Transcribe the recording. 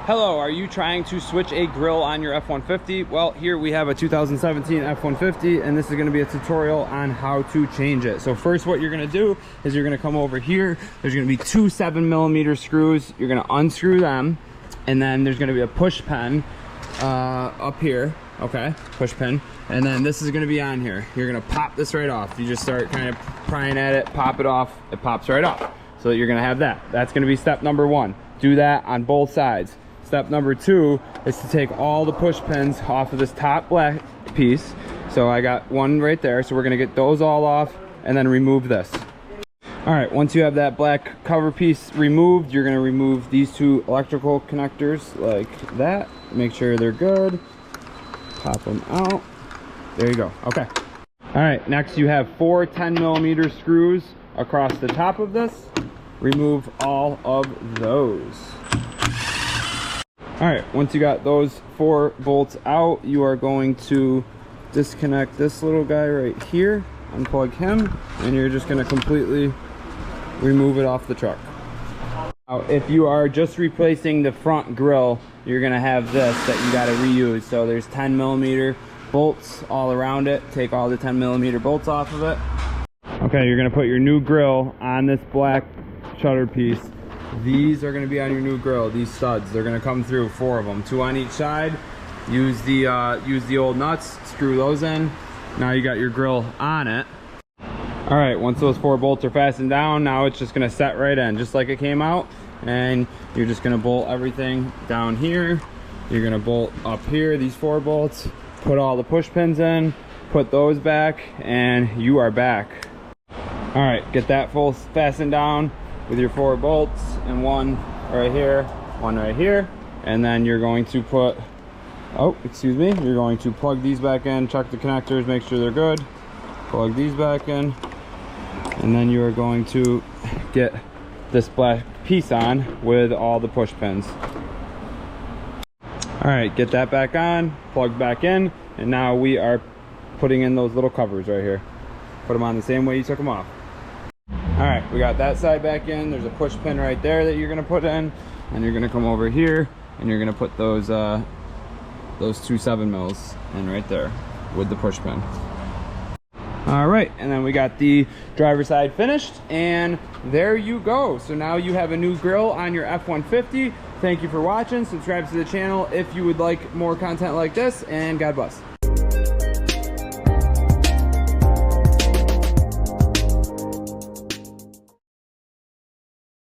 Hello, are you trying to switch a grill on your F-150? Well, here we have a 2017 F-150 and this is going to be a tutorial on how to change it. So first what you're going to do is you're going to come over here. There's going to be two 7mm screws. You're going to unscrew them, and then there's going to be a push pin up here. Okay, push pin. And then this is going to be on here. You're going to pop this right off. You just start kind of prying at it, pop it off, it pops right off. So you're going to have that. That's going to be step number one. Do that on both sides. Step number two is to take all the push pins off of this top black piece. So I got one right there. So we're gonna get those all off and then remove this. All right, once you have that black cover piece removed, you're gonna remove these two electrical connectors like that. Make sure they're good. Pop them out. There you go, okay. All right, next you have four 10mm screws across the top of this. Remove all of those. All right, once you got those four bolts out, you are going to disconnect this little guy right here, unplug him, and you're just gonna completely remove it off the truck. Now, if you are just replacing the front grille, you're gonna have this that you gotta reuse. So there's 10mm bolts all around it. Take all the 10mm bolts off of it. Okay, you're gonna put your new grille on this black shutter piece. These are going to be on your new grille. These studs, they're going to come through, four of them, two on each side. Use the old nuts, screw those in. Now you got your grille on it. All right, once those four bolts are fastened down, now it's just going to set right in just like it came out. And you're just going to bolt everything down here. You're going to bolt up here, these four bolts, put all the push pins in, put those back, and you are back. All right, get that full fastened down with your four bolts, and one right here, and then you're going to put, you're going to plug these back in, check the connectors, make sure they're good, plug these back in, and then you are going to get this black piece on with all the push pins. All right, get that back on, plug back in, and now we are putting in those little covers right here. Put them on the same way you took them off. All right, we got that side back in. There's a push pin right there that you're gonna put in, and you're gonna come over here and you're gonna put those two 7mm in right there with the push pin. All right, and then we got the driver's side finished, and there you go. So now you have a new grille on your F-150. Thank you for watching. Subscribe to the channel if you would like more content like this, and God bless.